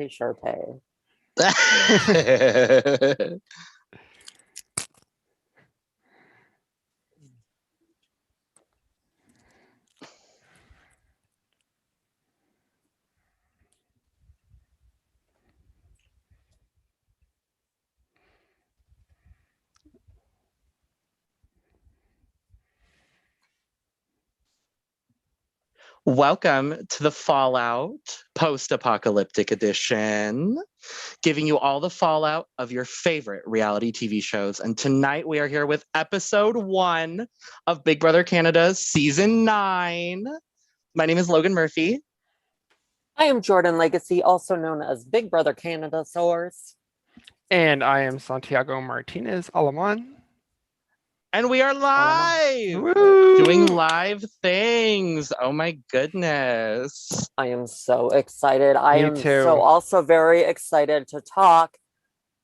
Sharpay, Sharpay. Welcome to the Fallout post-apocalyptic edition, giving you all the fallout of your favorite reality TV shows. And tonight we are here with episode 1 of Big Brother Canada's season 9. My name is Logan Murphy. I am Jordyn Lagace, also known as Big Brother Canada Source. And I am Santiago Martinez Alaman. And we are live! Woo! Doing live things. Oh my goodness. I am so excited. I Me am too. so also very excited to talk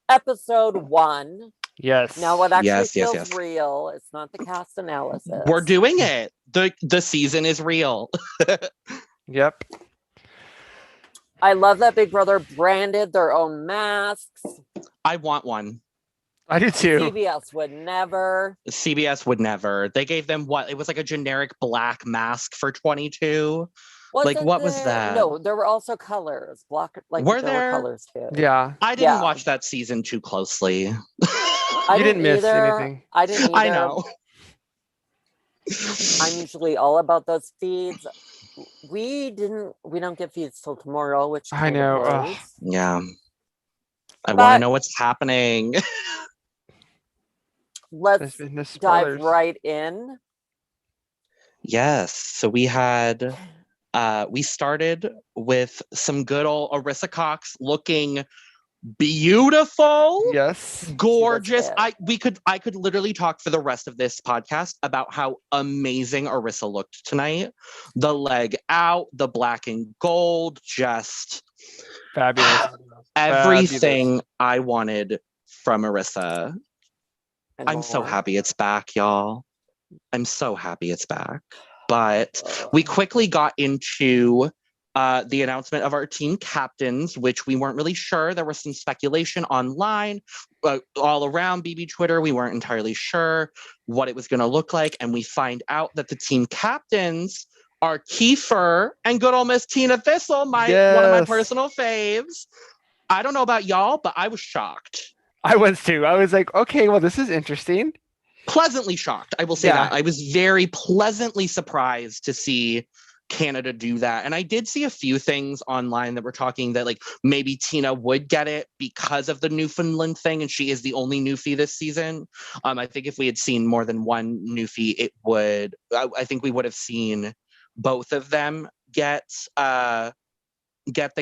episode 1. Yes. Now what actually Yes. feels real. It's not the cast analysis. We're doing it. The season is real. Yep. I love that Big Brother branded their own masks. I want one. I do too. CBS would never. CBS would never. They gave them what? It was like a generic black mask for 22. Wasn't what was there- that? No, there were also colors. Were there? Were colors too. Yeah. I didn't Yeah. watch that season too closely. I You didn't miss either. anything. I didn't either. I know. I'm usually all about those feeds. We don't get feeds till tomorrow, which I kind of know, ugh. blows. Yeah. I want to But- know what's happening. Let's The dive spoilers. right in. Yes. So we had we started with some good old Arissa Cox looking beautiful. Yes. Gorgeous. it. I could literally talk for the rest of this podcast about how amazing Arissa looked tonight. The leg out, the black and gold, just Fabulous. everything I wanted from Arissa. And I'm so more. happy it's back, y'all. I'm so happy it's back. But we quickly got into the announcement of our team captains, which we weren't really sure. There was some speculation online, all around BB Twitter. We weren't entirely sure what it was going to look like. And we find out that the team captains are Kiefer and good old Miss Tina Thistle, one of my Yes. personal faves. I don't know about y'all, but I was shocked. I was too. I was like, okay, well, this is interesting. Pleasantly shocked. I will say Yeah. that. I was very pleasantly surprised to see Canada do that. And I did see a few things online that were talking that like maybe Tina would get it because of the Newfoundland thing, and she is the only Newfie this season. I think if we had seen more than one Newfie, it would. I think we would have seen both of them get the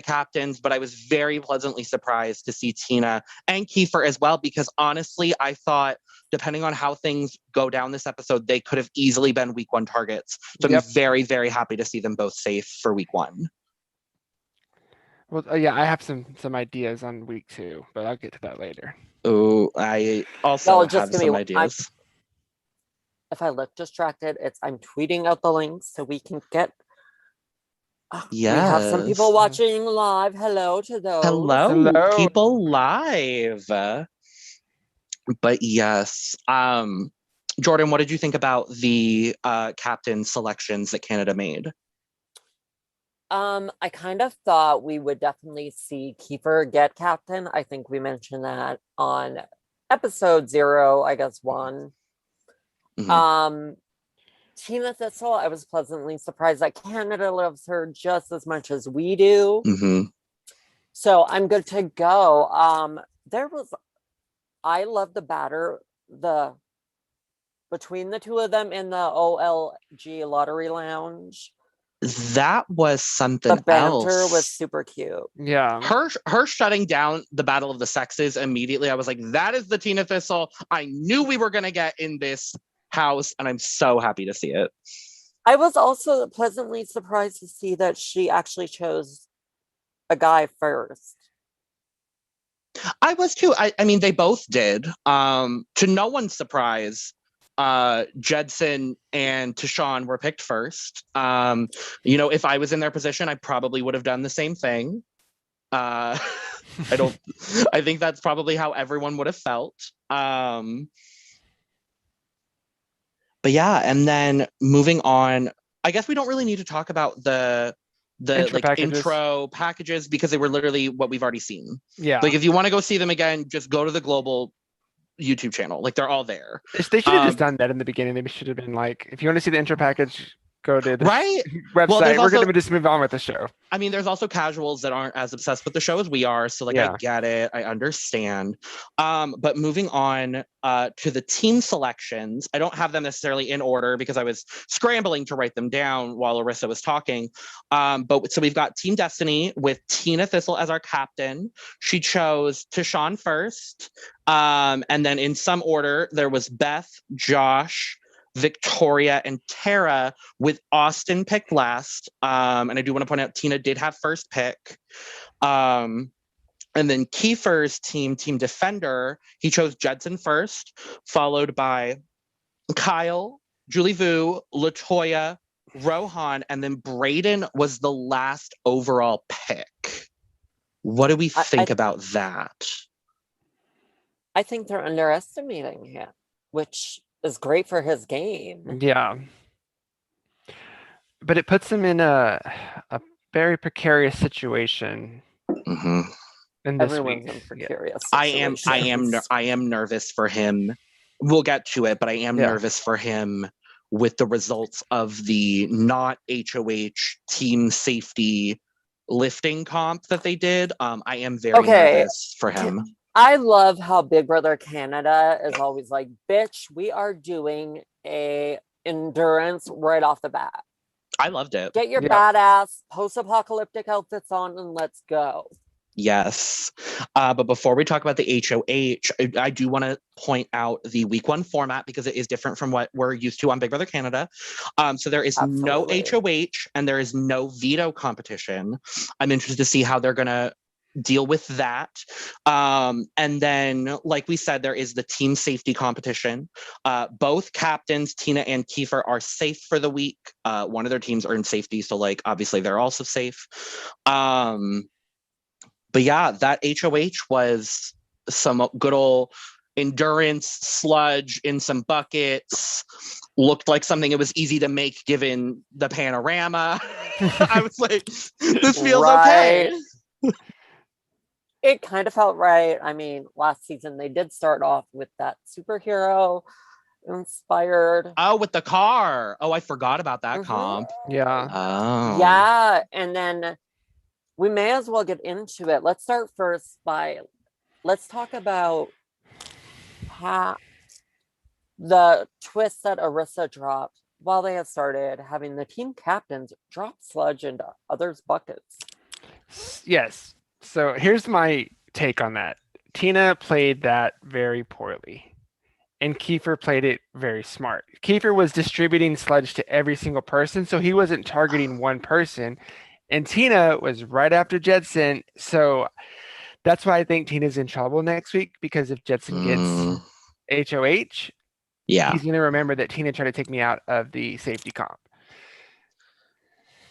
captains, but I was very pleasantly surprised to see Tina and Kiefer as well, because honestly, I thought, depending on how things go down this episode, they could have easily been week 1 targets. So Yep. I'm very, very happy to see them both safe for week 1. Well, yeah, I have some ideas on week 2, but I'll get to that later. Oh, I also Y'all, just have give me some one- ideas. If I look distracted, I'm tweeting out the links so we can get. We have some people Yes. watching live. Hello to those. Hello. People live. But yes, Jordyn, what did you think about the captain selections that Canada made? I kind of thought we would definitely see Kiefer get captain. I think we mentioned that on episode 0, I guess 1. Mhm. Tina Thistle, I was pleasantly surprised that Canada loves her just as much as we do. Mhm. So I'm good to go. I love between the two of them in the OLG Lottery Lounge. That was something The banter else. was super cute. Yeah. Her shutting down the battle of the sexes immediately. I was like, that is the Tina Thistle I knew we were gonna get in this house, and I'm so happy to see it. I was also pleasantly surprised to see that she actually chose a guy first. I was too. I mean, they both did. To no one's surprise, Jedson and Tashawn were picked first. If I was in their position, I probably would have done the same thing. I think that's probably how everyone would have felt. But yeah, and then moving on, I guess we don't really need to talk about the intro packages because they were literally what we've already seen. Yeah. Like if you want to go see them again, just go to the global YouTube channel. Like they're all there. They should have just done that in the beginning. They should have been like, if you want to see the intro package, go to the website. Well, we're going to just move on with the show. I mean, there's also casuals that aren't as obsessed with the show as we are. So like, I get it. I understand. But moving on to the team selections, I don't have them necessarily in order because I was scrambling to write them down while Larissa was talking. But so we've got Team Destiny with Tina Thistle as our captain. She chose Tashawn first. And then in some order, there was Beth, Josh, Victoria, and Tara, with Austin picked last. And I do want to point out Tina did have first pick. And then Kiefer's team Defender, he chose Jedson first, followed by Kyle, Julie Vu, Latoya, Rohan, and then Brayden was the last overall pick. What do we think about that? I think they're underestimating him, which is great for his game. Yeah. But it puts him in a very precarious situation. Mm-hmm. In this Everyone's week. in precarious I am nervous for him. We'll get to it, but I am nervous for him with the results of the not HOH team safety lifting comp that they did. I am very nervous for him. I love how Big Brother Canada is always like, bitch, we are doing a endurance right off the bat. I loved it. Get your badass post-apocalyptic outfits on and let's go. Yes. But before we talk about the HOH, I do want to point out the week 1 format because it is different from what we're used to on Big Brother Canada. So there is no HOH and there is no veto competition. I'm interested to see how they're going to deal with that. And then, like we said, there is the team safety competition. Both captains, Tina and Kiefer, are safe for the week. One of their teams earned safety, so like obviously they're also safe. But yeah, that HOH was some good old endurance sludge in some buckets. Looked like something it was easy to make given the panorama. I was like, this feels okay. It kind of felt right. I mean, last season they did start off with that superhero inspired. Oh, with the car. Oh, I forgot about that comp. Yeah. Oh. Yeah. And then we may as well get into it. Let's start first let's talk about how the twist that Arissa dropped while they had started having the team captains drop sludge into others' buckets. Yes. So here's my take on that. Tina played that very poorly, and Kiefer played it very smart. Kiefer was distributing sludge to every single person, so he wasn't targeting one person. And Tina was right after Jedson, so that's why I think Tina's in trouble next week, because if Jedson gets HOH, he's going to remember that Tina tried to take me out of the safety comp.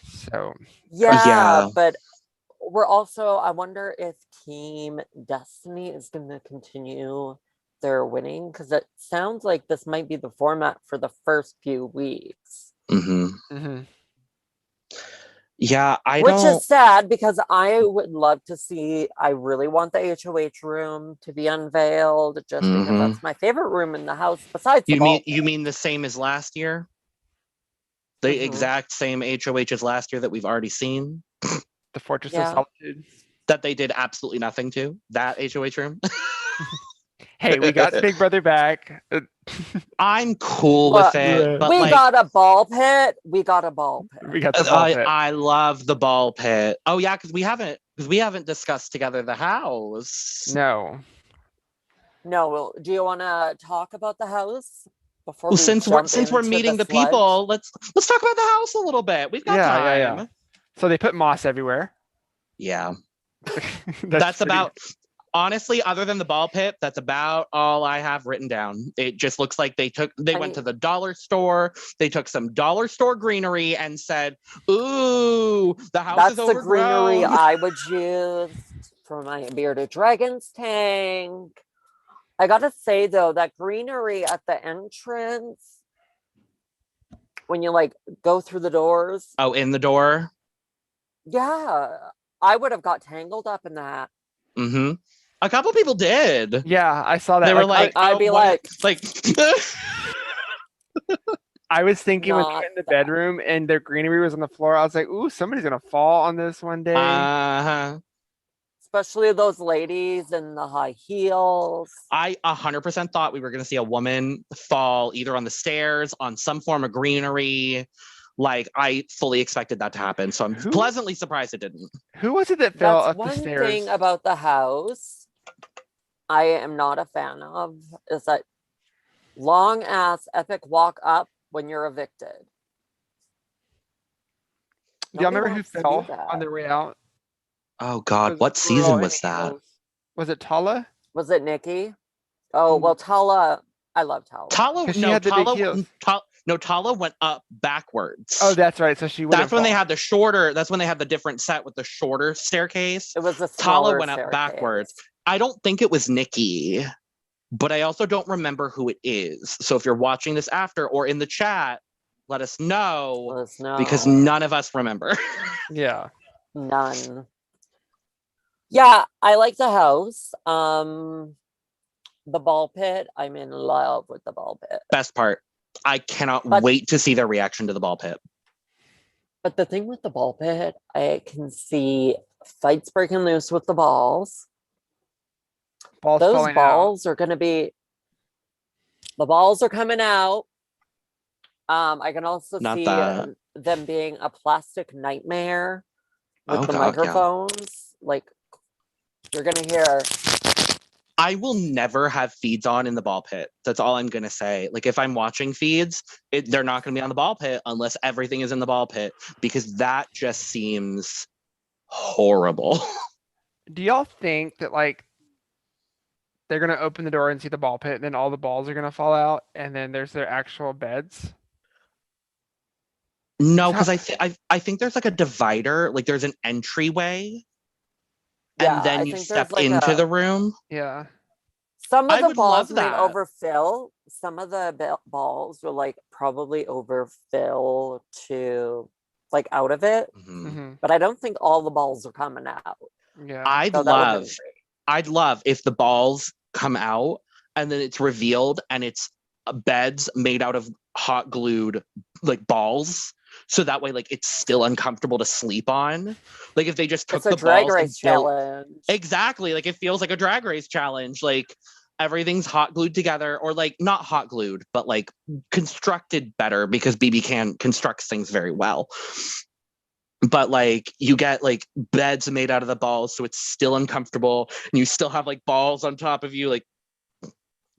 So but we're also, I wonder if Team Destiny is going to continue their winning, because it sounds like this might be the format for the first few weeks. Yeah, Which is sad, because I would love to see, I really want the HOH room to be unveiled, just because that's my favorite room in the house, besides you mean the same as last year? The exact same HOH as last year that we've already seen? The Fortress of Solitude. That they did absolutely nothing to, that HOH room. Hey, we got Big Brother back. I'm cool with it. But we got a ball pit. We got the ball pit. I love the ball pit. Oh yeah, because we haven't discussed together the house. No. Do you want to talk about the house before? Well, since we're meeting the people, let's talk about the house a little bit. We've got time. Yeah. So they put moss everywhere. Yeah. That's about, honestly, other than the ball pit, that's about all I have written down. It just looks like they went to the dollar store, they took some dollar store greenery and said, ooh, the house is overgrown. That's the greenery I would use. for my bearded dragons tank. I gotta say though, that greenery at the entrance, when you like go through the doors. Oh, in the door? Yeah, I would have got tangled up in that. Mm-hmm. A couple people did. Yeah, I saw that. They were like, I'd oh, be what? like I was thinking when they not went in the that. bedroom and their greenery was on the floor, I was like, ooh, somebody's gonna fall on this one day. uh-huh. Especially those ladies in the high heels. I 100% thought we were going to see a woman fall either on the stairs, on some form of greenery. Like, I fully expected that to happen. So I'm pleasantly surprised it didn't. Who was it that fell That's up the one stairs? thing about the house I am not a fan of, is that long ass epic walk up when you're evicted. Do y'all Nobody remember who wants to do fell that. on their way out? Oh, It God. was What a girl season in was that? heels. Was it Tala? Was it Nikki? Oh, well, Tala, I love Tala. Tala, 'Cause she no, had the big Tala, heels. no, Tala went up backwards. Oh, that's right. So she would. That's when they had the shorter, that's when they had the different set with the shorter staircase. It was a Tala smaller went up staircase. backwards. I don't think it was Nikki, but I also don't remember who it is. So if you're watching this after or in the chat, let us know, Let us know. because none of us remember. Yeah. None. Yeah, I like the house. The ball pit, I'm in love with the ball pit. Best part. I cannot But- wait to see their reaction to the ball pit. But the thing with the ball pit, I can see fights breaking loose with the balls. Balls Those falling balls are going to be, the balls are coming out. I can also Not see that. them being a plastic nightmare with Oh, the God, yeah. microphones. Like, you're going to hear, I will never have feeds on in the ball pit. That's all I'm going to say. Like, if I'm watching feeds, they're not going to be on the ball pit unless everything is in the ball pit, because that just seems horrible. out. Do y'all think that like they're gonna open the door and see the ball pit, and then all the balls are gonna fall out, and then there's their actual beds? No, because I think there's like a divider, like there's an entryway, yeah, and then I you think step there's like into the room. Yeah. some of I the would love balls may that. overfill. Some of the balls will like probably overfill to like out of it. Mhm. Mm-hmm. But I don't think all the balls are coming out. Yeah. I'd So that would love, be great. I'd love if the balls come out and then it's revealed and it's beds made out of hot glued like balls. So that way, like, it's still uncomfortable to sleep on. Like, if they just took It's a the drag balls and race built- challenge. Exactly. Like, it feels like a drag race challenge. Like, everything's hot glued together, or like not hot glued, but like constructed better, because BB can constructs things very well. But like, you get like beds made out of the balls, so it's still uncomfortable, and you still have like balls on top of you. Like,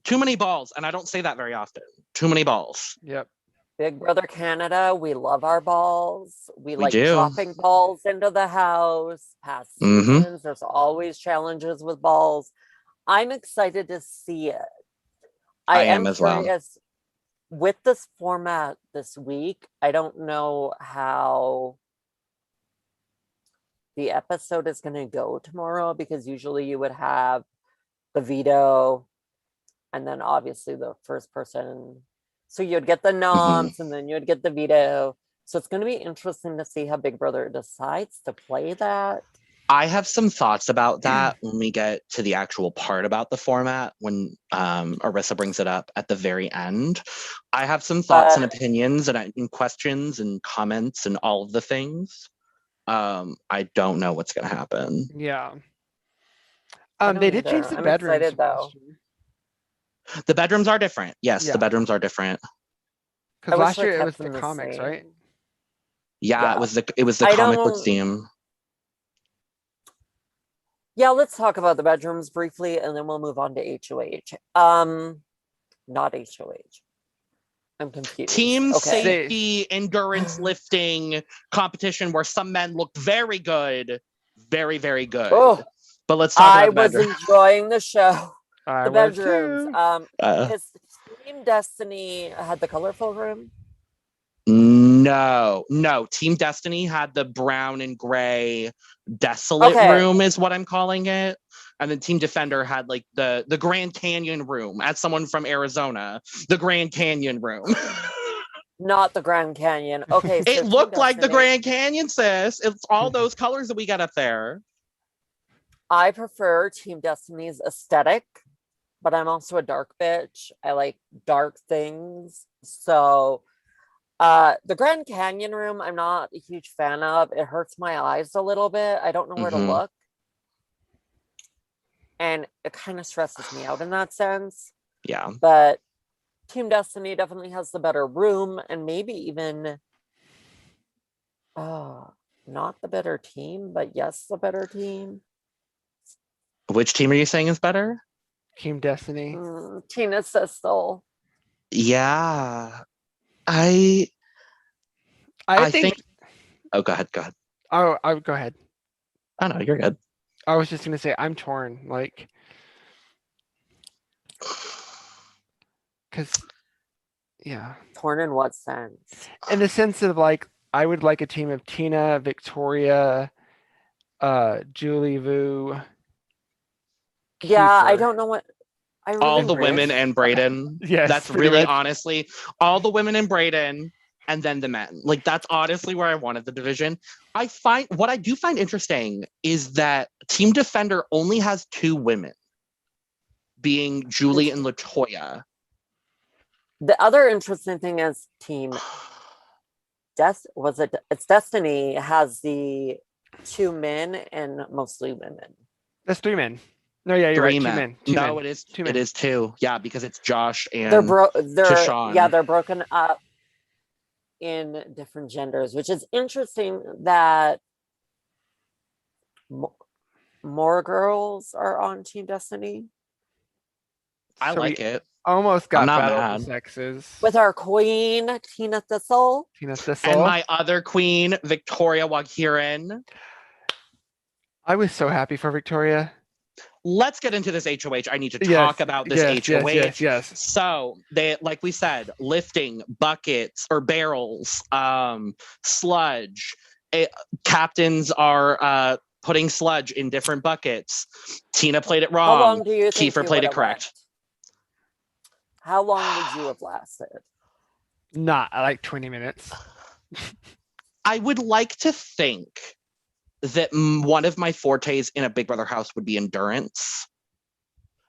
too many balls, and I don't say that very often. Too many balls. Yep. Big Brother Canada, we love our balls. We like do. dropping balls into the house. Past Mhm. seasons, there's always challenges with balls. I'm excited to see it. I am as well. curious with this format this week. I don't know how the episode is going to go tomorrow, because usually you would have the veto and then obviously the first person. So you'd get the noms and then you'd get the veto. So it's going to be interesting to see how Big Brother decides to play that. I have some thoughts about that when we get to the actual part about the format, when Arissa brings it up at the very end. I have some thoughts and opinions and questions and comments and all of the things. I don't know what's going to happen. Yeah. I They don't did change either. the I'm bedrooms excited, from though. last year. The bedrooms are different. Yes, Yeah. the bedrooms are different. Because I wish last they year it kept was the them the comics, same. right? Yeah, Yeah. it was the I comic book don't- theme. Yeah, let's talk about the bedrooms briefly and then we'll move on to HOH. Not HOH. I'm confused. Team Okay. safety endurance lifting competition where some men looked very good, very, very good. Oh, But let's talk I about the was bedroom. enjoying the show. I The was bedrooms. too. His Team Destiny had the colorful room. No. Team Destiny had the brown and gray desolate Okay. room is what I'm calling it. And then Team Defender had like the Grand Canyon room. As someone from Arizona, the Grand Canyon room. Not the Grand Canyon. Okay, so It Team looked like the Destiny, Grand Canyon, sis. It's all those colors that we got up there. I prefer Team Destiny's aesthetic, but I'm also a dark bitch. I like dark things. So the Grand Canyon room, I'm not a huge fan of. It hurts my eyes a little bit. I don't know where to Mhm. look. And it kind of stresses me out in that sense. Yeah. But Team Destiny definitely has the better room and maybe even not the better team, but yes, the better team. Which team are you saying is better? Team Destiny. Tina Sistel. Yeah. I think oh, go ahead. Oh, I would go ahead. Oh no, you're good. I was just gonna say I'm torn, like, because, yeah, Torn in what sense? in the sense of like I would like a team of Tina, Victoria, Julie Vu. Yeah, I Kiefer. don't know what I All really the women wish. and Brayden. Yes, That's pretty really much. honestly all the women and Brayden and then the men. Like that's honestly where I wanted the division. What I do find interesting is that Team Defender only has 2 women, being Julie and Latoya. The other interesting thing is Team it's Destiny has the 2 men and mostly women. That's 3 men. No, yeah, you're 3 right. men. 2 men. No, it is 2 it men. is 2. Yeah, because it's Josh and They're Tashawn. they're broken up in different genders, which is interesting that more girls are on Team Destiny. I So like we it. almost I'm got not battle of mad. the sexes. With our queen, Tina Thistle. Tina And Thistle. my other queen, Victoria Waghiran. I was so happy for Victoria. Let's get into this HOH. I need to Yes, talk about this yes, HOH. yes. So they, like we said, lifting buckets or barrels, sludge. Captains are putting sludge in different buckets. Tina played it How wrong. long do you think Kiefer you played would it have correct. left? How long would you have lasted? Not like 20 minutes. I would like to think that one of my fortes in a Big Brother house would be endurance,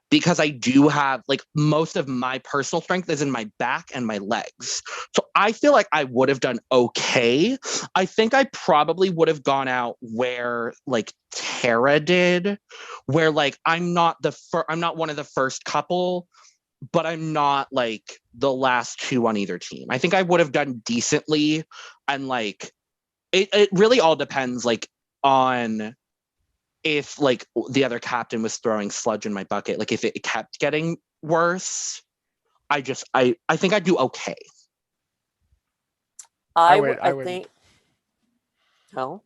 because I do have like most of my personal strength is in my back and my legs. So I feel like I would have done okay. I think I probably would have gone out where like Tara did, where like I'm not one of the first couple, but I'm not like the last 2 on either team. I think I would have done decently, and like it really all depends like on if like the other captain was throwing sludge in my bucket. Like if it kept getting worse, I think I'd do okay. I wouldn't. think no.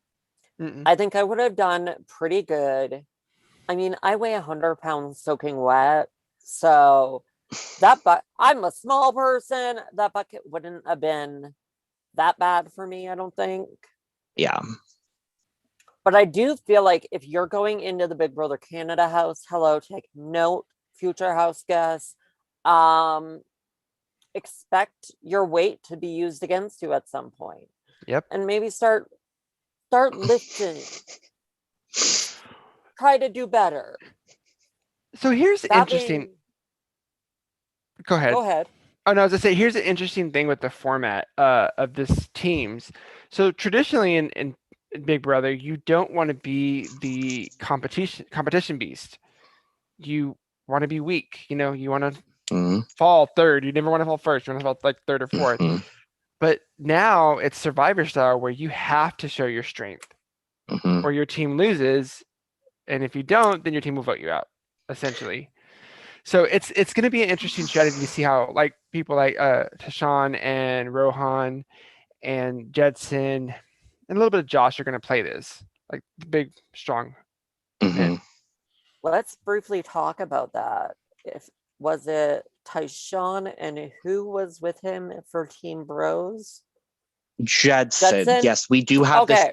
Mm-mm. I think I would have done pretty good. I mean, I weigh 100 pounds soaking wet, so I'm a small person. That bucket wouldn't have been that bad for me, I don't think. Yeah. But I do feel like if you're going into the Big Brother Canada house, hello, take note, future house guests, expect your weight to be used against you at some point. Yep. And maybe start lifting. Try to do better. So here's the interesting. Go ahead. Go ahead. Oh no, I was gonna say here's an interesting thing with the format of this teams. So traditionally in Big Brother, you don't want to be the competition beast. You want to be weak. You know, you want to fall third. You never want to fall first. You want to fall like third or fourth. But now it's Survivor style where you have to show your strength, or your team loses, and if you don't, then your team will vote you out, essentially. So it's going to be an interesting strategy to see how like people like Tashawn and Rohan and Jedson and a little bit of Josh are going to play this, like the big, strong men. Let's briefly talk about that. Was it Tyshawn and who was with him for Team Bros? Judson. Judson? Yes, we do have Okay.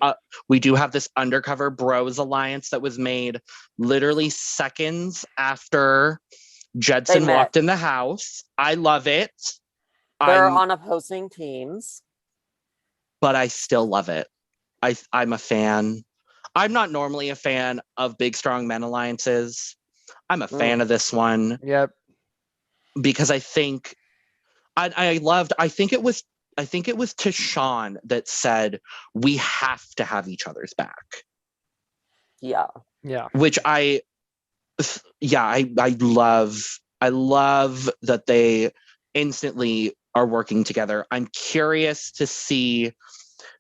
this undercover bros alliance that was made literally seconds after Judson met. walked in the house. I love it. They're on opposing teams. But I still love it. I'm a fan. I'm not normally a fan of big, strong men alliances. I'm a fan of this one. Yep. Because I think I think it was Tashawn that said we have to have each other's back. Yeah. Yeah. Which I love. I love that they instantly are working together. I'm curious to see,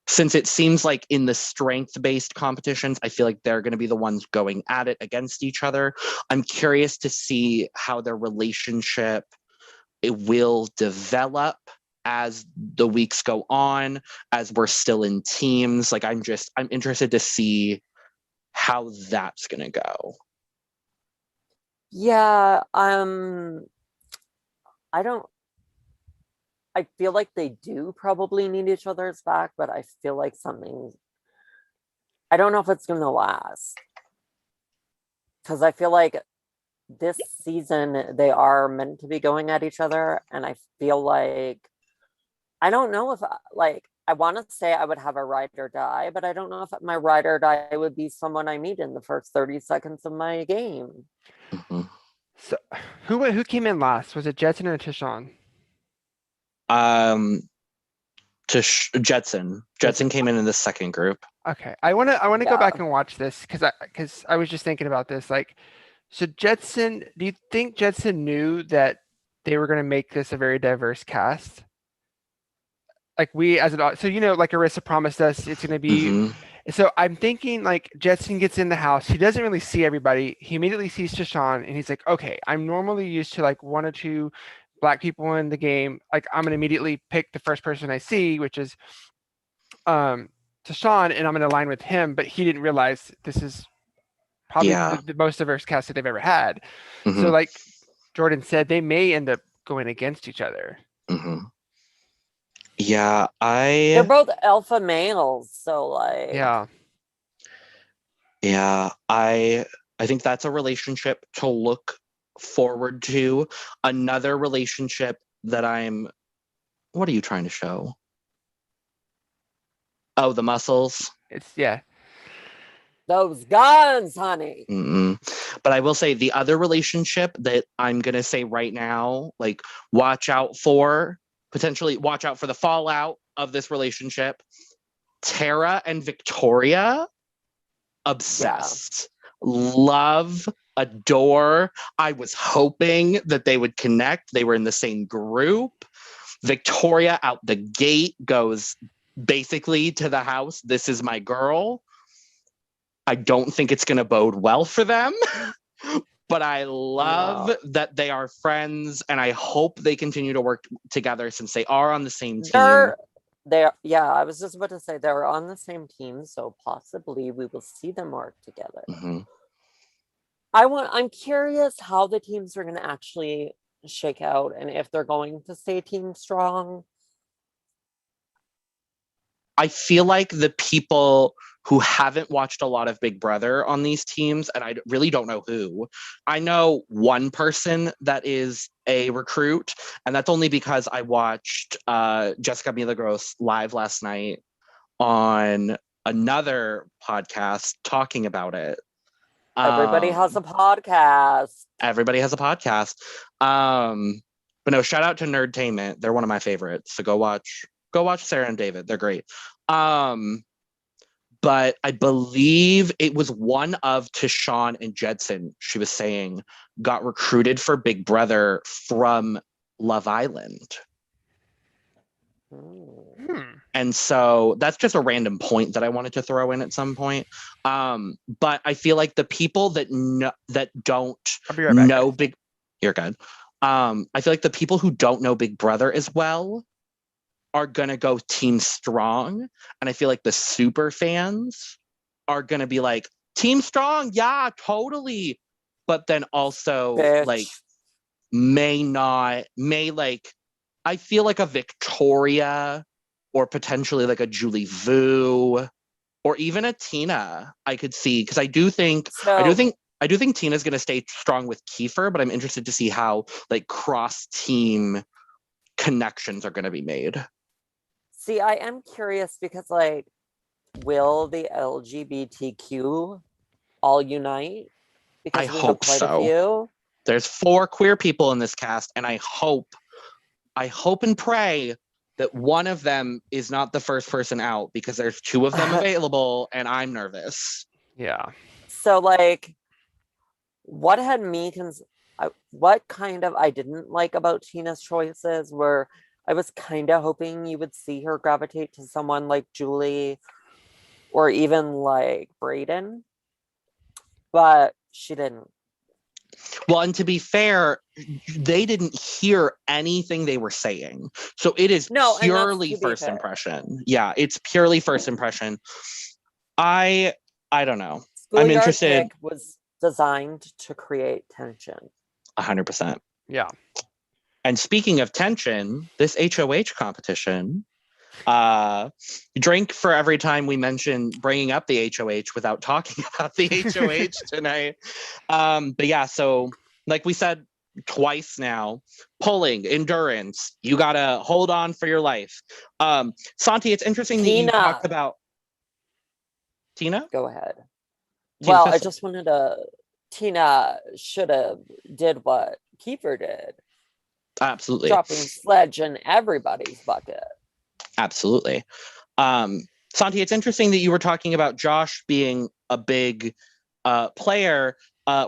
since it seems like in the strength-based competitions, I feel like they're going to be the ones going at it against each other. I'm curious to see how their relationship will develop as the weeks go on, as we're still in teams. Like, I'm interested to see how that's going to go. Yeah. I feel like they do probably need each other's back, but I feel like I don't know if it's going to last. Because I feel like this season they are meant to be going at each other. And I feel like, I don't know if, I want to say I would have a ride or die, but I don't know if my ride or die would be someone I meet in the first 30 seconds of my game. Mm-hmm. So who came in last? Was it Jetson or Tashawn? Judson. Judson came in the second group. Okay, I want to go back Yeah. and watch this because I was just thinking about this. Like, so Jetson, do you think Jetson knew that they were going to make this a very diverse cast? Like we as an so like Arissa promised us it's going to be. Mhm. So I'm thinking like Jetson gets in the house. He doesn't really see everybody. He immediately sees Tashawn and he's like, okay, I'm normally used to like one or two black people in the game. Like I'm gonna immediately pick the first person I see, which is Tashawn, and I'm gonna align with him. But he didn't realize this is probably Yeah. the most diverse cast that they've ever had. Mhm. So like Jordyn said, they may end up going against each other. Mhm. Yeah, They're both alpha males, so like yeah, I think that's a relationship to look forward to. Another relationship that what are you trying to show? Oh, the muscles. It's those guns, honey. Mm-mm. But I will say the other relationship that I'm gonna say right now, like potentially watch out for the fallout of this relationship. Tara and Victoria, obsessed. Love, adore. I was hoping that they would connect. They were in the same group. Victoria out the gate goes basically to the house, this is my girl. I don't think it's going to bode well for them. But I love that they are friends, and I hope they continue to work together since they are on the same team. I was just about to say they're on the same team, so possibly we will see them work together. Mm-hmm. I'm curious how the teams are going to actually shake out and if they're going to stay team strong. I feel like the people who haven't watched a lot of Big Brother on these teams, and I really don't know who. I know one person that is a recruit, and that's only because I watched Jessica Milagros live last night on another podcast talking about it. Everybody has a podcast. Everybody has a podcast. But no, shout out to Nerdtainment. They're one of my favorites. So go watch Sarah and David. They're great. But I believe it was one of Tashawn and Judson, she was saying, got recruited for Big Brother from Love Island. And so that's just a random point that I wanted to throw in at some point. But I feel like the people that don't know Big, you're good. I feel like the people who don't know Big Brother as well are gonna go team strong, and I feel like the super fans are gonna be like team strong, yeah, totally. But then also like I feel like a Victoria or potentially like a Julie Vu, or even a Tina. I could see, because I do think Tina's going to stay strong with Kiefer, but I'm interested to see how like cross team connections are going to be made. See, I am curious because like, will the LGBTQ all unite? Because I we hope have quite so. a few. There's 4 queer people in this cast, and I hope and pray that one of them is not the first person out, because there's 2 of them available and I'm nervous. Yeah. So like, what had me what kind of I didn't like about Tina's choices were I was kind of hoping you would see her gravitate to someone like Julie or even like Brayden, but she didn't. Well, and to be fair, they didn't hear anything they were saying. So it is purely first impression. Yeah, it's purely first impression. I don't know. I'm interested. Pick was designed to create tension. 100%. Yeah. And speaking of tension, this HOH competition, drink for every time we mention bringing up the HOH without talking about the HOH tonight. But yeah, so like we said twice now, pulling, endurance, you gotta hold on for your life. Santi, it's interesting that you talked about Tina. Go ahead. Tina well, Thistle. I just wanted to. Tina should have did what Kiefer did. Absolutely. Dropping sledge in everybody's bucket. Absolutely. Santi, it's interesting that you were talking about Josh being a big player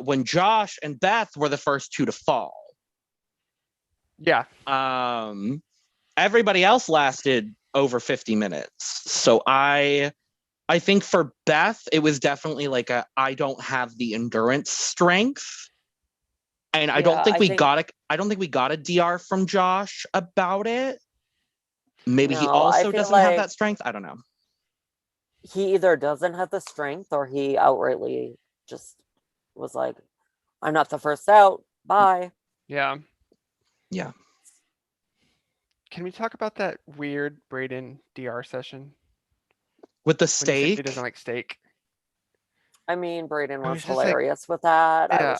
when Josh and Beth were the first 2 to fall. Yeah. Everybody else lasted over 50 minutes. So I think for Beth, it was definitely like I don't have the endurance strength. And I don't think we got a DR from Josh about it. Maybe he also doesn't have that strength. I don't know. He either doesn't have the strength or he outrightly just was like, I'm not the first out. Bye. Yeah. Yeah. Can we talk about that weird Brayden DR session? With the steak? He doesn't like steak. I mean, Brayden was hilarious with that. Yeah,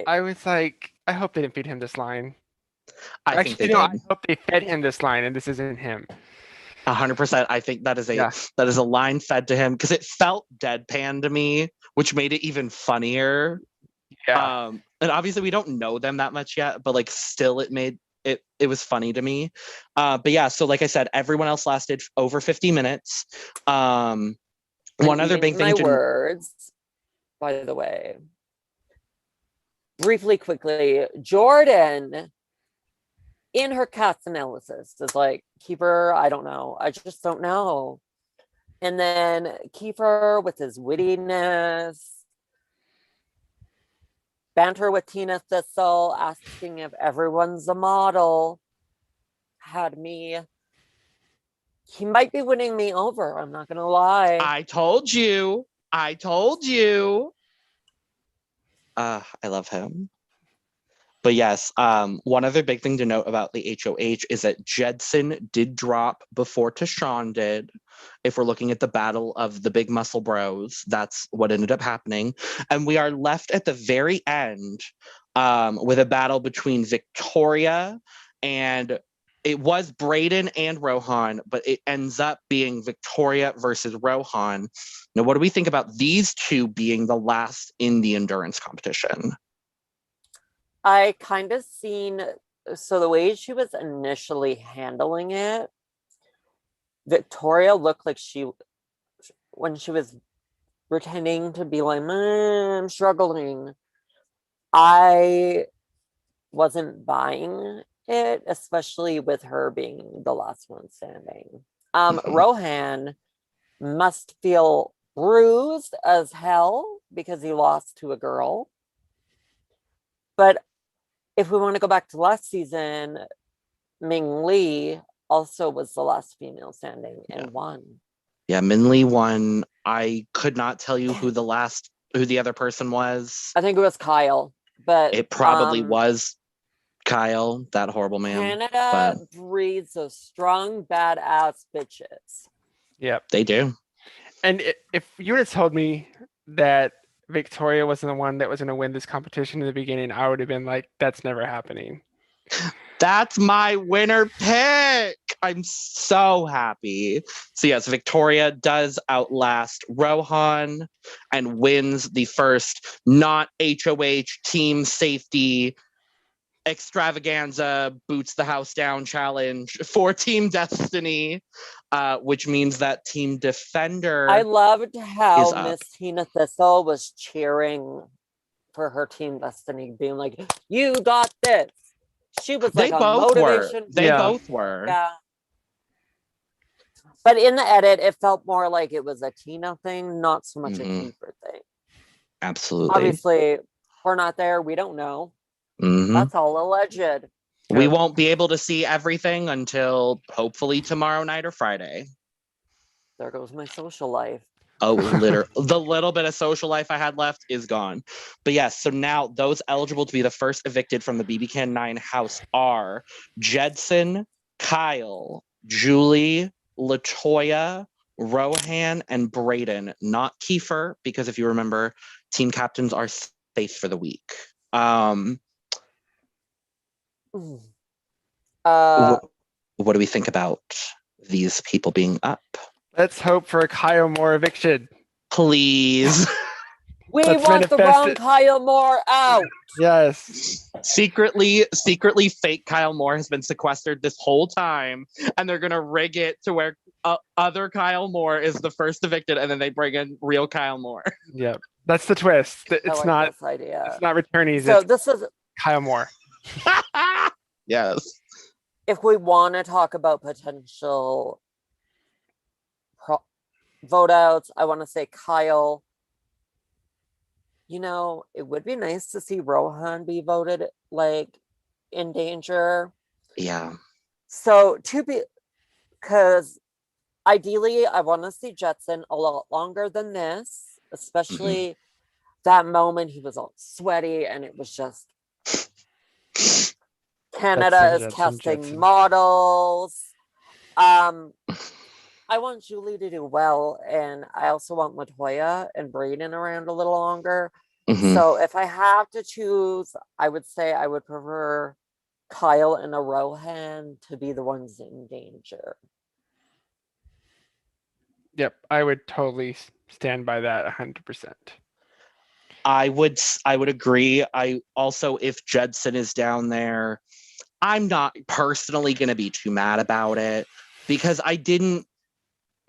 I was like, I hope they didn't feed him this line. I think they did. I hope they fed him this line and this isn't him. 100%. I think that is a line fed to him, because it felt deadpan to me, which made it even funnier. Yeah. And obviously we don't know them that much yet, but like still it made it was funny to me. But yeah, so like I said, everyone else lasted over 50 minutes. One other big thing words, by the way. Briefly, quickly, Jordyn in her cast analysis is like, Kiefer, I don't know. I just don't know. And then Kiefer with his wittiness, banter with Tina Thistle, asking if everyone's a model, had me. He might be winning me over. I'm not going to lie. I told you. I love him. But yes, one other big thing to note about the HOH is that Jedson did drop before Tashawn did. If we're looking at the battle of the big muscle bros, that's what ended up happening. And we are left at the very end with a battle between Victoria and it was Brayden and Rohan, but it ends up being Victoria versus Rohan. Now, what do we think about these 2 being the last in the endurance competition? I kind of seen, so the way she was initially handling it, Victoria looked like when she was pretending to be like, I'm struggling, I wasn't buying it, especially with her being the last one standing. Rohan must feel bruised as hell because he lost to a girl. But if we want to go back to last season, Ming Lee also was the last female standing and won. Yeah, Min Lee won. I could not tell you who the other person was. I think it was Kyle, but it probably was. Kyle, that horrible man. Canada but- breeds those strong, badass bitches. Yep. They do. And if you would have told me that Victoria wasn't the one that was going to win this competition in the beginning, I would have been like, that's never happening. That's my winner pick. I'm so happy. So yes, Victoria does outlast Rohan and wins the first not HOH team safety extravaganza boots the house down challenge for Team Destiny, which means that Team Defender I loved is how up. Miss Tina Thistle was cheering for her Team Destiny, being like, "You got this." She was They like a both were. motivation. They Yeah. both were. Yeah. But in the edit, it felt more like it was a Tina thing, not so much a Mhm. Kiefer thing. Absolutely. Obviously, we're not there. We don't know. Mhm. That's all alleged. We Yep. won't be able to see everything until hopefully tomorrow night or Friday. There goes my social life. Oh, the little bit of social life I had left is gone. But yes, so now those eligible to be the first evicted from the BBCAN 9 house are Jedson, Kyle, Julie, Latoya, Rohan, and Brayden, not Kiefer, because if you remember, team captains are safe for the week. Ooh. What do we think about these people being up? Let's hope for a Kyle Moore eviction. Please. We Let's want the manifest wrong it. Kyle Moore out. Yes. Secretly, fake Kyle Moore has been sequestered this whole time, and they're gonna rig it to where other Kyle Moore is the first evicted, and then they bring in real Kyle Moore. Yep. That's the twist. I It's like not. this idea. It's not returnees. So It's this is, Kyle Moore. Yes. if we want to talk about potential vote outs, I want to say Kyle. You know, it would be nice to see Rohan be voted like in danger. Yeah. So because ideally I want to see Jetson a lot longer than this, especially that moment he was all sweaty and it was just Canada is testing models. I want Julie to do well, and I also want Latoya and Brayden around a little longer. Mhm. So if I have to choose, I would say I would prefer Kyle and a Rohan to be the ones in danger. Yep. I would totally stand by that 100%. I would agree. I also, if Jedson is down there, I'm not personally going to be too mad about it because I didn't,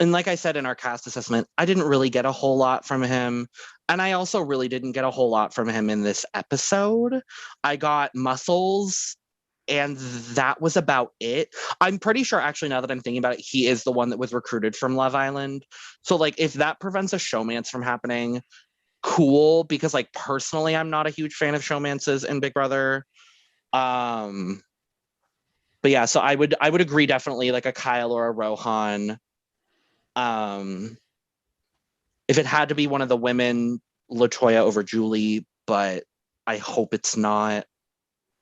and like I said in our cast assessment, I didn't really get a whole lot from him. And I also really didn't get a whole lot from him in this episode. I got muscles and that was about it. I'm pretty sure, actually, now that I'm thinking about it, he is the one that was recruited from Love Island. So like if that prevents a showmance from happening, cool, because like personally I'm not a huge fan of showmances in Big Brother. But yeah, so I would agree, definitely like a Kyle or a Rohan. If it had to be one of the women, Latoya over Julie, but I hope it's not.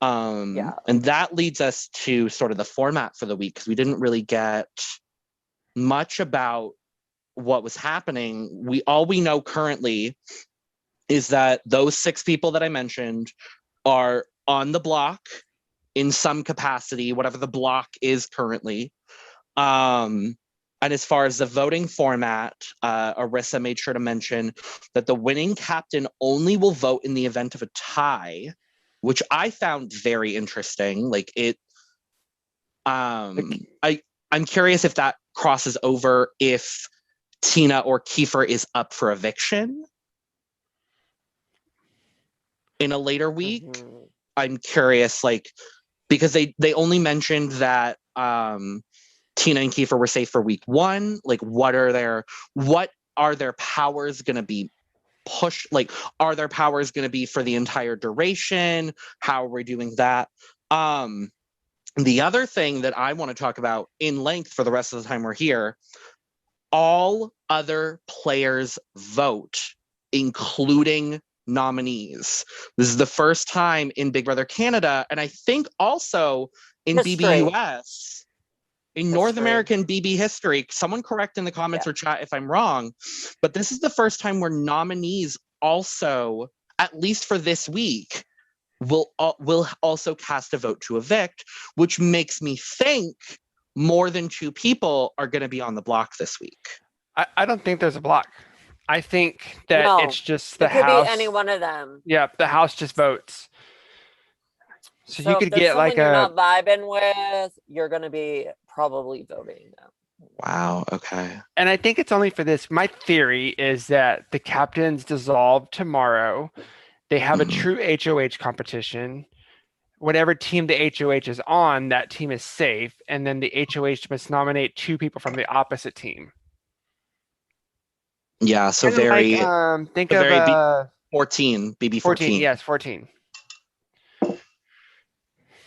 Yeah. And that leads us to sort of the format for the week, because we didn't really get much about what was happening. All we know currently is that those 6 people that I mentioned are on the block in some capacity, whatever the block is currently. And as far as the voting format, Arissa made sure to mention that the winning captain only will vote in the event of a tie, which I found very interesting. Like it, I'm curious if that crosses over if Tina or Kiefer is up for eviction in a later week. I'm curious, like, because they only mentioned that Tina and Kiefer were safe for week 1. Like, what are their powers going to be pushed? Like, are their powers going to be for the entire duration? How are we doing that? The other thing that I want to talk about in length for the rest of the time we're here, all other players vote, including nominees. This is the first time in Big Brother Canada, and I think also in History. BBUS, in North History. American BB history. Someone correct in the comments or chat if I'm wrong, but this is the first time where nominees also, at least for this week, will also cast a vote to evict, which makes me think more than 2 people are going to be on the block this week. I don't think there's a block. I think that No, it's just the It could house. be any one of them. Yeah, the house just votes. So you if could there's get like someone you're a not vibing with, you're gonna be probably voting them. Wow. Okay. and I think it's only for this. My theory is that the captains dissolve tomorrow. They have a Mhm. true HOH competition. Whatever team the HOH is on, that team is safe. And then the HOH must nominate 2 people from the opposite team. Yeah. So Kinda very, like, think so of very 14, BB 14. Yes, 14.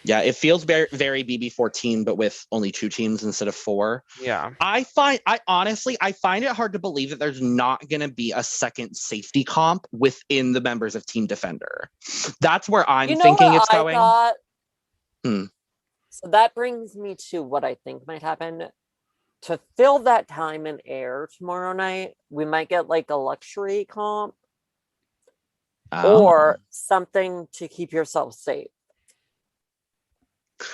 Yeah, it feels very, very BB 14, but with only 2 teams instead of 4. Yeah. I honestly find it hard to believe that there's not going to be a second safety comp within the members of Team Defender. That's where I'm You know thinking what it's going. thought? Hmm. So that brings me to what I think might happen. To fill that time and air tomorrow night, we might get like a luxury comp or something to keep yourself safe.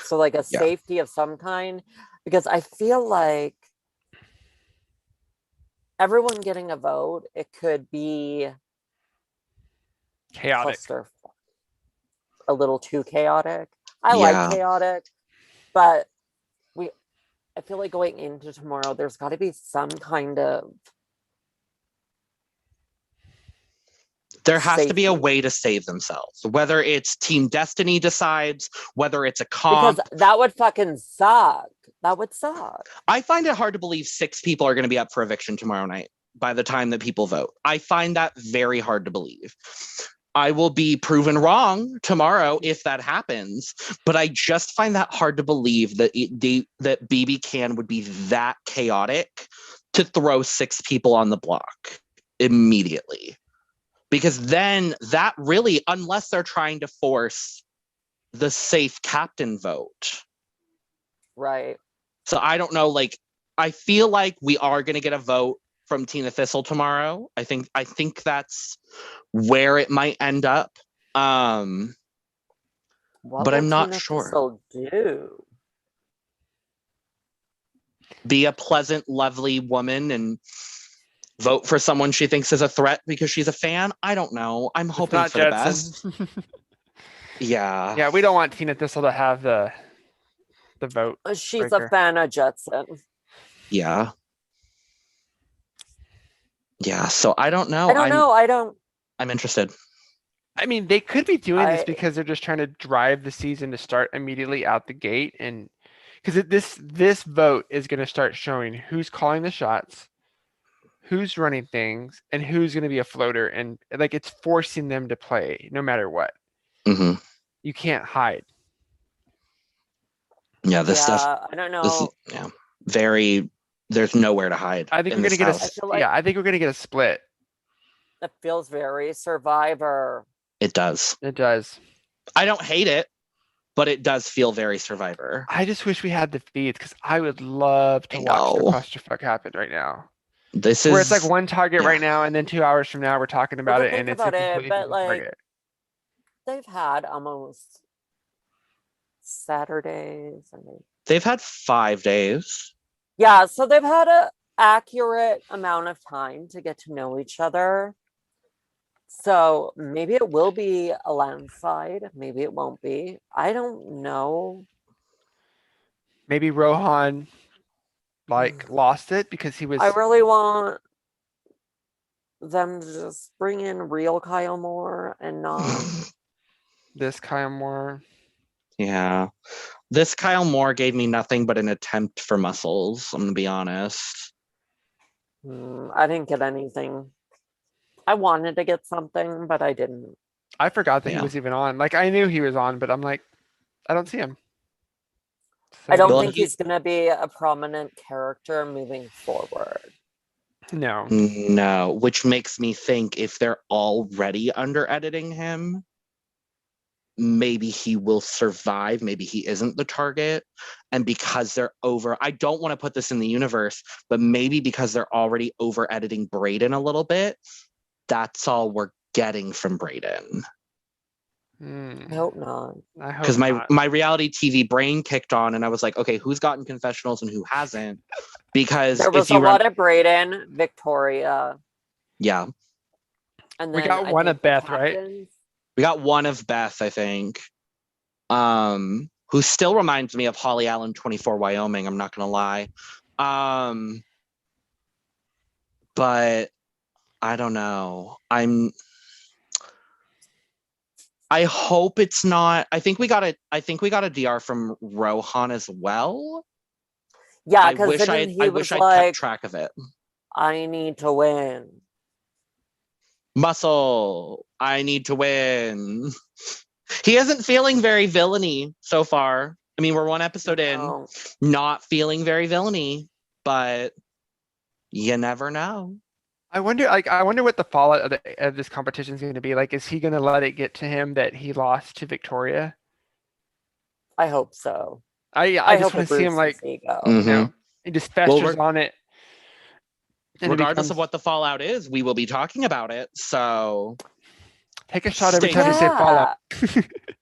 So like a Yeah. safety of some kind, because I feel like everyone getting a vote, it could be Chaotic. a little too chaotic. I Yeah. like chaotic, but I feel like going into tomorrow, there's got to be some kind of There has to be a safety. way to save themselves, whether it's Team Destiny decides, whether it's a comp. Because that would fucking suck. That would suck. I find it hard to believe 6 people are going to be up for eviction tomorrow night by the time that people vote. I find that very hard to believe. I will be proven wrong tomorrow if that happens, but I just find that hard to believe that that BB Can would be that chaotic to throw 6 people on the block immediately. Because then that really, unless they're trying to force the safe captain vote. Right. So I don't know, like, I feel like we are going to get a vote from Tina Thistle tomorrow. I think that's where it might end up. What but I'm not Tina sure. Thistle do? Be a pleasant, lovely woman and vote for someone she thinks is a threat because she's a fan. I don't know. I'm hoping not for the best. Yeah. Yeah, we don't want Tina Thistle to have the vote. She's breaker. a fan of Jetson. Yeah. Yeah. So I don't know. I'm interested. I mean, they could be doing this I- because they're just trying to drive the season to start immediately out the gate, and because this vote is going to start showing who's calling the shots, who's running things, and who's going to be a floater, and like it's forcing them to play no matter what. hmm You can't hide. Yeah, this stuff. I don't know. Very. There's nowhere to hide. I think in we're this gonna get house. I think we're gonna get a split. It feels very Survivor. It does. It does. I don't hate it, but it does feel very Survivor. I just wish we had the feeds because I would love to watch the clusterfuck happen right now. This is where it's like one target right now, and then 2 hours from now we're talking about it, and it's a completely but different like target. they've had almost Saturdays. They've had 5 days. Yeah, so they've had an accurate amount of time to get to know each other. So maybe it will be a landslide. Maybe it won't be. I don't know. Maybe Rohan lost it because he was. I really want them to just bring in real Kyle Moore and not this Kyle Moore. Yeah. This Kyle Moore gave me nothing but an attempt for muscles. I'm going to be honest. I didn't get anything. I wanted to get something, but I didn't. I forgot that he was even on. Like, I knew he was on, but I'm like, I don't see him. So I don't think he's going to be a prominent character moving forward. No. No, which makes me think if they're already under editing him, maybe he will survive. Maybe he isn't the target. And because they're over, I don't want to put this in the universe, but maybe because they're already over editing Brayden a little bit, that's all we're getting from Brayden. I hope not. I hope Because not. my reality TV brain kicked on and I was like, okay, who's gotten confessionals and who hasn't? Because There was if you a lot of Brayden, Victoria, yeah, and We then got I one think of the Beth, right? captains. we got one of Beth, I think. Who still reminds me of Holly Allen 24 Wyoming, I'm not gonna lie. But I don't know. I hope it's not. I think we got a DR from Rohan as well. Yeah, I because wish then he was I'd like, kept track of it. I need to win. Muscle, I need to win. He isn't feeling very villainy so far. I mean, we're one episode in, No. not feeling very villainy, but you never know. I wonder what the fallout of this competition is going to be. Like, is he going to let it get to him that he lost to Victoria? I hope so. I I just hope want it to see him bruises like, his ego. you know, he just festers on it. And Regardless of what the fallout is, we will be talking about it. So take a shot every stay time you say fallout.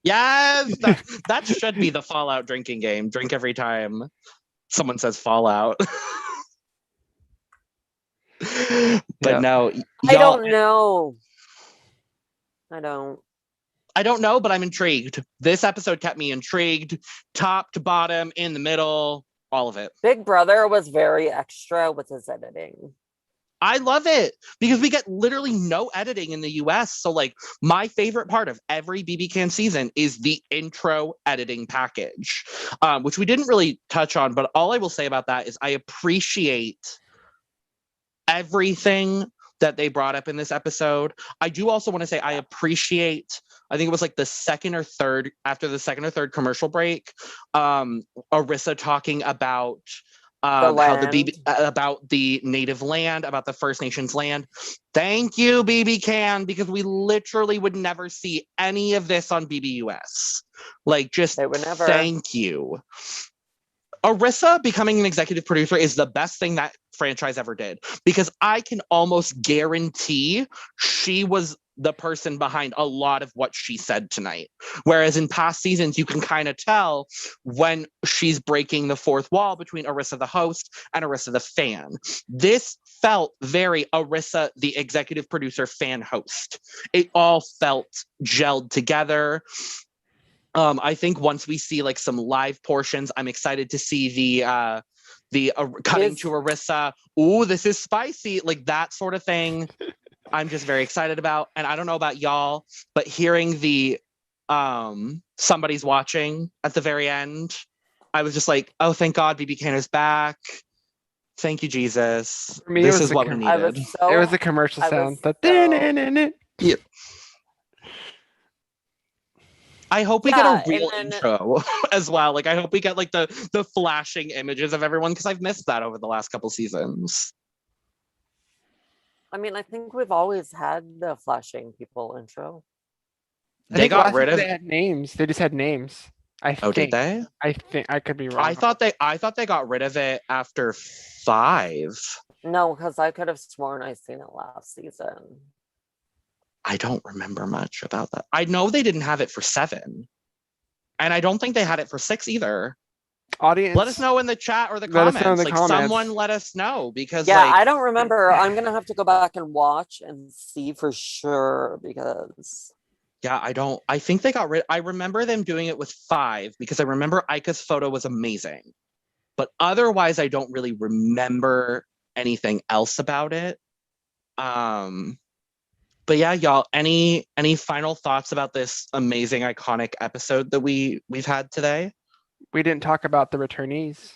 Yes, that should be the Fallout drinking game. Drink every time someone says Fallout. But Yeah. no, I don't know. I don't know, but I'm intrigued. This episode kept me intrigued, top to bottom, in the middle, all of it. Big Brother was very extra with his editing. I love it because we get literally no editing in the US. So, like, my favorite part of every BB Can season is the intro editing package, which we didn't really touch on. But all I will say about that is I appreciate everything that they brought up in this episode. I do also want to say I appreciate, I think it was like the second or third commercial break, Arissa talking about about the native land, about the First Nations land. Thank you, BB Can, because we literally would never see any of this on BBUS. Like, just thank you. Arissa becoming an executive producer is the best thing that franchise ever did, because I can almost guarantee she was the person behind a lot of what she said tonight. Whereas in past seasons, you can kind of tell when she's breaking the fourth wall between Arissa the host and Arissa the fan. This felt very Arissa the executive producer fan host. It all felt gelled together. I think once we see like some live portions, I'm excited to see the cutting to Arissa. Ooh, this is spicy, like that sort of thing. I'm just very excited about. And I don't know about y'all, but hearing the somebody's watching at the very end, I was just like, oh, thank God BB Can is back. Thank you, Jesus. For me, this is what we needed. It was a commercial sound. Yeah. I hope we get a real intro as well. Like, I hope we get like the flashing images of everyone, because I've missed that over the last couple seasons. I mean, I think we've always had the flashing people intro. They got rid of. They had names. They just had names. Did they? I think I could be wrong. I thought they got rid of it after 5. No, because I could have sworn I seen it last season. I don't remember much about that. I know they didn't have it for 7. And I don't think they had it for 6 either. Audience, let us know in the chat or the comments. Someone let us know, because I don't remember. I'm gonna have to go back and watch and see for sure, because I think they got rid. I remember them doing it with 5 because I remember Ika's photo was amazing. But otherwise I don't really remember anything else about it. But yeah, y'all, any final thoughts about this amazing, iconic episode that we've had today? We didn't talk about the returnees.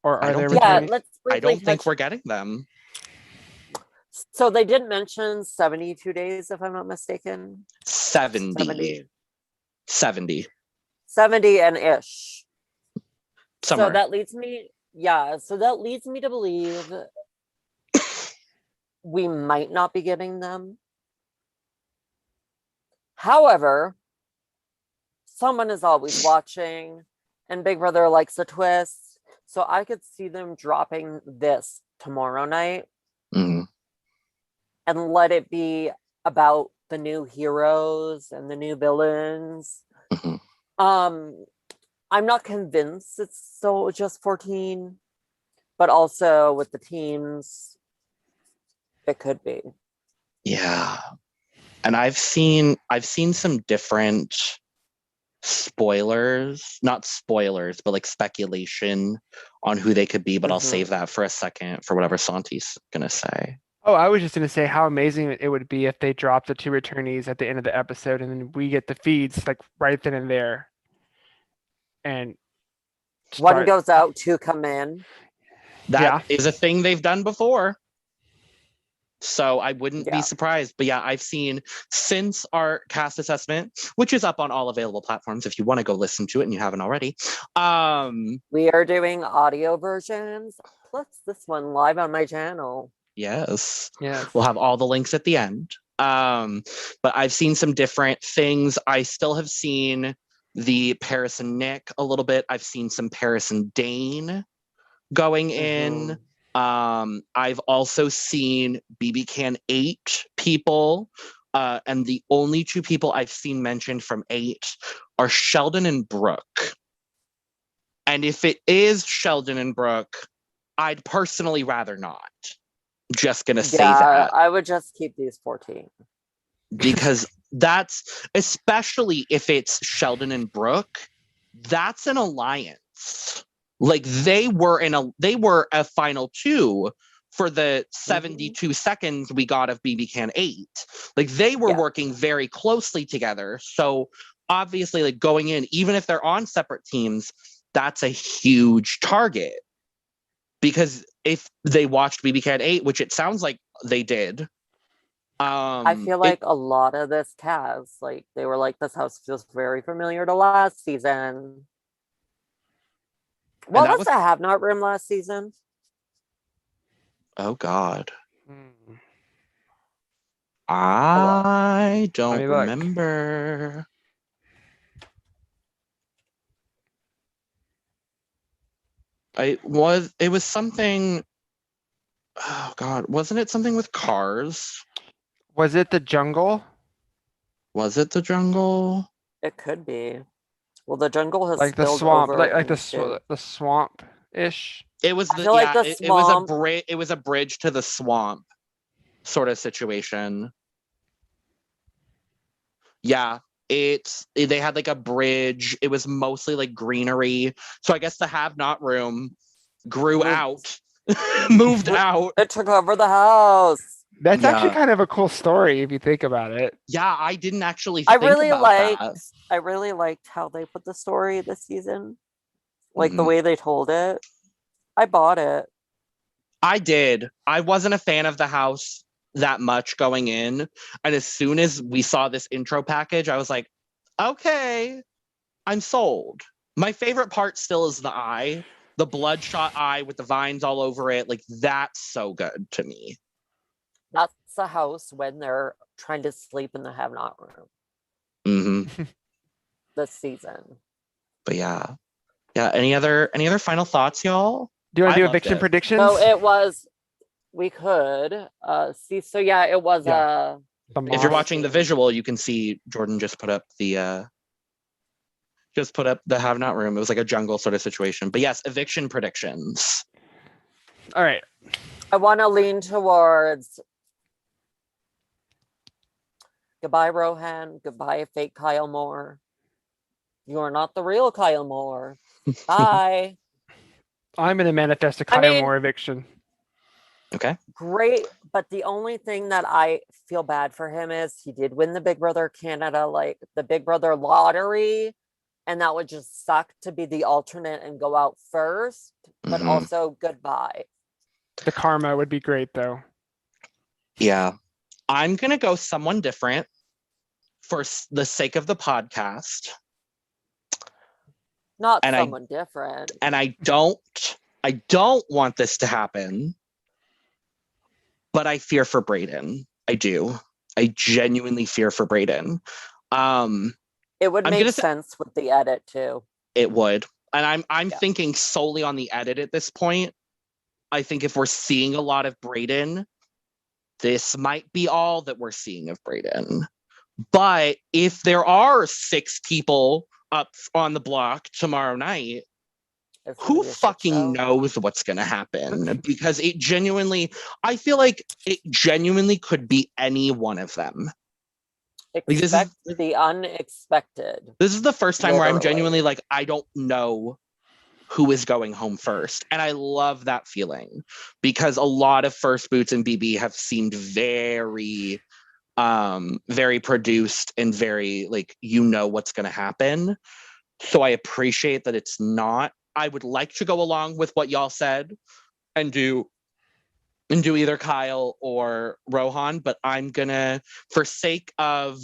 Or are there returnees? Yeah, let's I don't think we're getting them. So they did mention 72 days, if I'm not mistaken. 70. 70 and ish. Somewhere. So that leads me to believe we might not be getting them. However, someone is always watching, and Big Brother likes a twist. So I could see them dropping this tomorrow night Mhm. and let it be about the new heroes and the new villains. Mhm. I'm not convinced it's so just 14, but also with the teams, it could be. Yeah. And I've seen some different spoilers, not spoilers, but like speculation on who they could be, but I'll Mhm. save that for a second for whatever Santi's gonna say. Oh, I was just going to say how amazing it would be if they dropped the 2 returnees at the end of the episode and then we get the feeds like right then and there. And One start, goes out, two come in. That Yeah. is a thing they've done before. So I wouldn't be Yeah. surprised. But yeah, I've seen since our cast assessment, which is up on all available platforms if you want to go listen to it and you haven't already. We are doing audio versions, plus this one live on my channel. Yes. Yes. We'll have all the links at the end. But I've seen some different things. I still have seen the Paris and Nick a little bit. I've seen some Paris and Dane going in. I've also seen BB Can 8 people. And the only 2 people I've seen mentioned from 8 are Sheldon and Brooke. And if it is Sheldon and Brooke, I'd personally rather not. Just gonna say that. I would just keep these 14. Because that's, especially if it's Sheldon and Brooke, that's an alliance. Like they were a final 2 for the 72 seconds we got of BB Can 8. Like they were working very closely together. So obviously, like going in, even if they're on separate teams, that's a huge target. Because if they watched BB Can 8, which it sounds like they did, I feel like a lot of this cast, like they were like, this house feels very familiar to last season. What was the Have Not room last season? Oh God. Hmm. I don't look. remember. It was something. Oh God, wasn't it something with cars? Was it the jungle? Was it the jungle? It could be. Well, the jungle has Like the spilled swamp, over like into- the swamp-ish. It was I feel like the it was a swamp- bridge. It was a bridge to the swamp, sort of situation. Yeah, they had like a bridge. It was mostly like greenery. So I guess the Have Not room grew out, moved out. It took over the house. That's actually Yeah. kind of a cool story if you think about it. Yeah, I didn't actually I think really about liked that. I really liked how they put the story this season. Like the Mhm. way they told it. I bought it. I did. I wasn't a fan of the house that much going in. And as soon as we saw this intro package, I was like, okay, I'm sold. My favorite part still is the eye, the bloodshot eye with the vines all over it. Like, that's so good to me. That's the house when they're trying to sleep in the Have Not room Mm-hmm. this season. But yeah. Yeah. Any other final thoughts, y'all? Do you want I to do loved eviction it. predictions? So it was, we could see. So yeah, it was The If you're moss. watching the visual, you can see Jordyn just put up the Have Not room. It was like a jungle sort of situation. But yes, eviction predictions. All right. I want to lean towards goodbye, Rohan. Goodbye, fake Kyle Moore. You're not the real Kyle Moore. Bye. I'm going to manifest a Kyle Moore eviction. Okay. Great, but the only thing that I feel bad for him is he did win the Big Brother Canada, like the Big Brother lottery, and that would just suck to be the alternate and go out first, but also goodbye. The karma would be great though. Yeah. I'm going to go someone different for the sake of the podcast. Not someone different. And I don't want this to happen. but I fear for Brayden. I do. I genuinely fear for Brayden. It would I'm make gonna say sense with the edit too. it would. And I'm Yeah. thinking solely on the edit at this point. I think if we're seeing a lot of Brayden, this might be all that we're seeing of Brayden. But if there are 6 people up on the block tomorrow night, It's gonna who be a shit fucking show. knows what's going to happen? Because I feel like it genuinely could be any one of them. Like Expect the unexpected. this is the first time where I'm Literally. genuinely like, I don't know who is going home first. And I love that feeling because a lot of first boots in BB have seemed very very produced and very like, you know what's going to happen. So I appreciate that it's not. I would like to go along with what y'all said and do either Kyle or Rohan, but I'm gonna, for sake of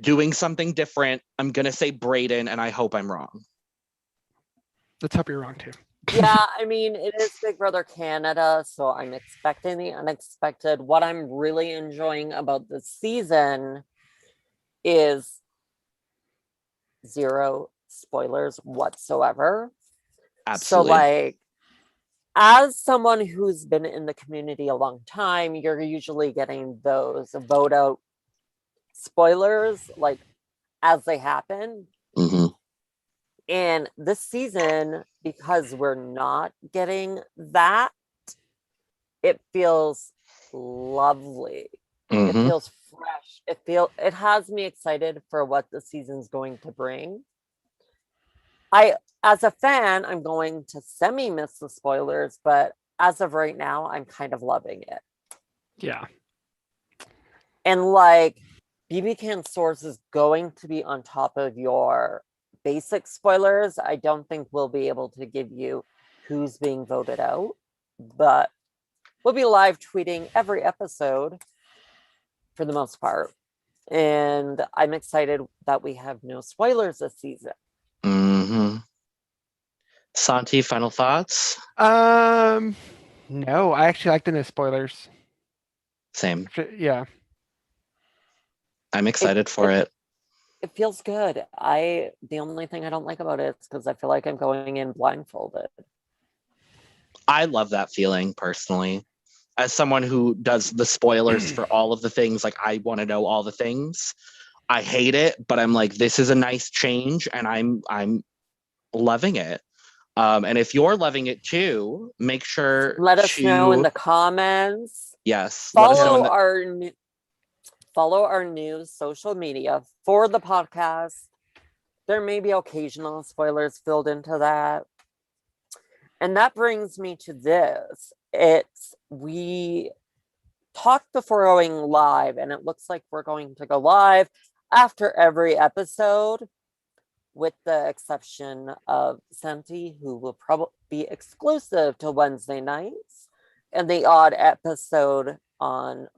doing something different, I'm gonna say Brayden, and I hope I'm wrong. Let's hope you're wrong too. Yeah, I mean, it is Big Brother Canada, so I'm expecting the unexpected. What I'm really enjoying about this season is 0 spoilers whatsoever. Absolutely. So, like, as someone who's been in the community a long time, you're usually getting those vote out spoilers, like, as they happen. Mhm. And this season, because we're not getting that, it feels lovely. It Mhm. feels fresh. It has me excited for what the season's going to bring. As a fan, I'm going to semi miss the spoilers, but as of right now, I'm kind of loving it. Yeah. And like, BB Can Source is going to be on top of your basic spoilers. I don't think we'll be able to give you who's being voted out, but we'll be live tweeting every episode for the most part. And I'm excited that we have no spoilers this season. Mhm. Santi, final thoughts? No, I actually like the no spoilers. Same. Yeah. I'm excited for it. It feels good. The only thing I don't like about it is because I feel like I'm going in blindfolded. I love that feeling personally. As someone who does the spoilers for all of the things, like I want to know all the things. I hate it, but I'm like, this is a nice change, and I'm loving it. And if you're loving it too, make sure Let us know in the comments. yes, let us know Follow our new social media for the podcast. There may be occasional spoilers filled into that. And that brings me to this. We talked before going live, and it looks like we're going to go live after every episode, with the exception of Santi, who will probably be exclusive to Wednesday nights, and the odd episode on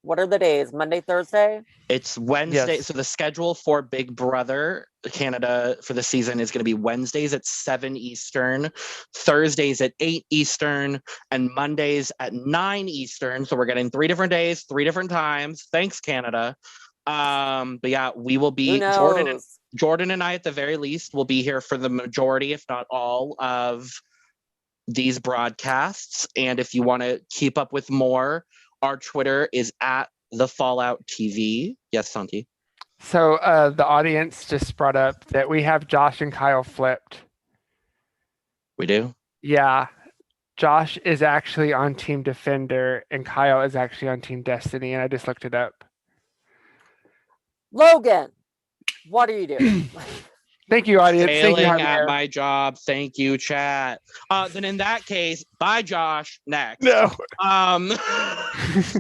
what are the days? Monday, Thursday? It's Wednesday. Yes. So the schedule for Big Brother Canada for the season is going to be Wednesdays at 7 Eastern, Thursdays at 8 Eastern, and Mondays at 9 Eastern. So we're getting 3 different days, 3 different times. Thanks, Canada. But yeah, we will be Jordyn and I at the very least will be here for the majority, if not all, of these broadcasts. And if you want to keep up with more, our Twitter is at the FalloutTV. Yes, Santi. So the audience just brought up that we have Josh and Kyle flipped. We do? Yeah. Josh is actually on Team Defender and Kyle is actually on Team Destiny, and I just looked it up. Logan, what are you doing? Thank you, audience. Thank you, Failing at Javier. my job. Thank you, chat. Then in that case, bye, Josh. Next. No.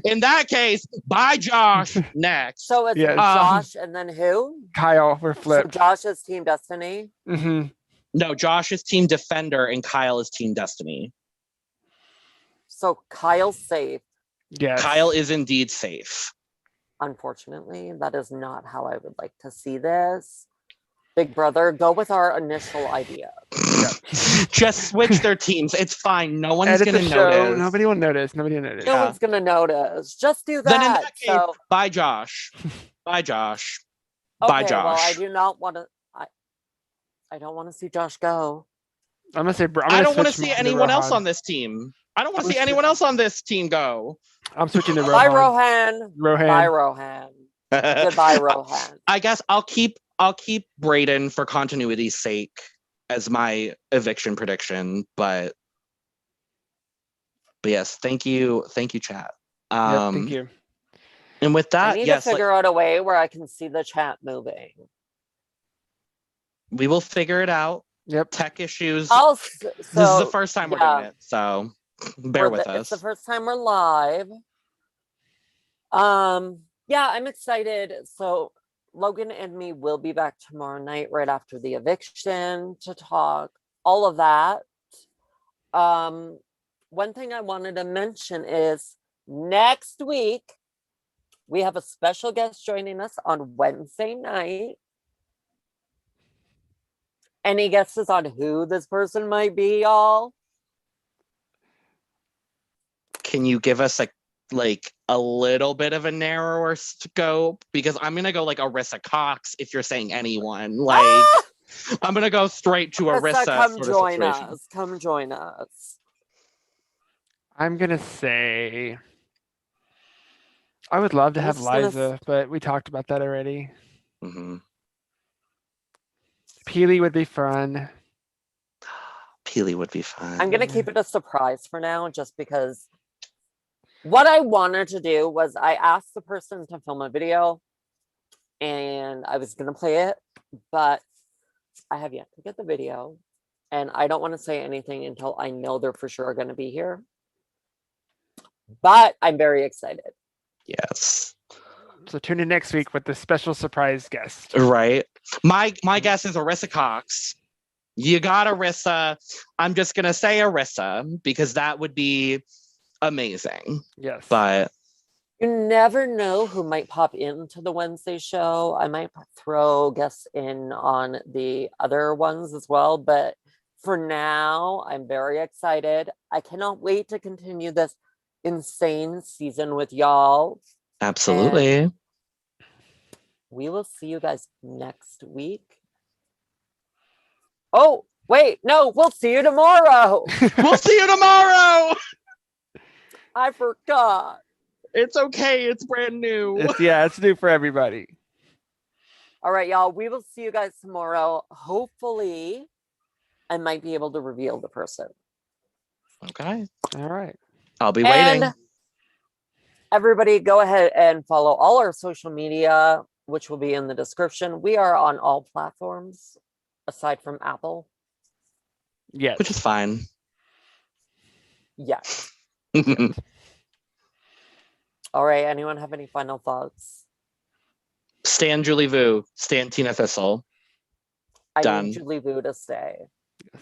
In that case, bye, Josh. Next. So it's Yes. Josh and then who? Kyle, we're So flipped. Josh is Team Destiny. Mm-hmm. No, Josh is Team Defender and Kyle is Team Destiny. So Kyle's safe. Yes. Kyle is indeed safe. Unfortunately, that is not how I would like to see this. Big Brother, go with our initial idea. Just switch their teams. It's fine. No one's Edit gonna the show. notice. Nobody will notice. Nobody will notice. No Yeah. one's gonna notice. Just do Then in that. that case, So bye, Josh. Bye, Josh. Bye, okay, well, I Josh. do not want to. I don't want to see Josh go. I'm gonna say. I'm I gonna don't want to switch see mine to anyone else Rohan. on this team. I don't want to I'm see anyone else on this team go. I'm switching to Bye, Rohan. Rohan. Bye, Rohan. Goodbye, Rohan. I guess I'll keep Brayden for continuity's sake as my eviction prediction, but yes, thank you, chat. Yep, thank you. And with I that, need yes, to figure out a way where I can see the chat moving. we will figure it out. Yep. Tech issues. This is the first time we're doing it, so bear with It's the us. first time we're live. Yeah, I'm excited. So Logan and me will be back tomorrow night right after the eviction to talk all of that. One thing I wanted to mention is next week we have a special guest joining us on Wednesday night. Any guesses on who this person might be, y'all? Can you give us a little bit of a narrower scope? Because I'm gonna go like Arissa Cox if you're saying anyone. Like I'm gonna go straight to Arissa. Come join us. Come join us. I'm gonna say. I would love to have Liza, but we talked about that already. Mm-hmm. Peely would be fun. Peely would be fun. I'm gonna keep it a surprise for now, just because what I wanted to do was I asked the person to film a video and I was gonna play it, but I have yet to get the video and I don't want to say anything until I know they're for sure gonna be here. But I'm very excited. Yes. So tune in next week with the special surprise guest. Right. My guess is Arissa Cox. You got Arissa. I'm just gonna say Arissa because that would be amazing. Yes. But you never know who might pop into the Wednesday show. I might throw guests in on the other ones as well. But for now, I'm very excited. I cannot wait to continue this insane season with y'all. Absolutely. And we will see you guys next week. Oh, wait, no, we'll see you tomorrow. We'll see you tomorrow. I forgot. It's okay. It's brand new. It's new for everybody. All right, y'all. We will see you guys tomorrow. Hopefully, I might be able to reveal the person. Okay. All right. I'll be waiting. And everybody, go ahead and follow all our social media, which will be in the description. We are on all platforms aside from Apple. Yes. Which is fine. Yeah. All right. Anyone have any final thoughts? Stan Julie Vu. Stan Tina Thistle. I Done. need Julie Vu to stay. Yes.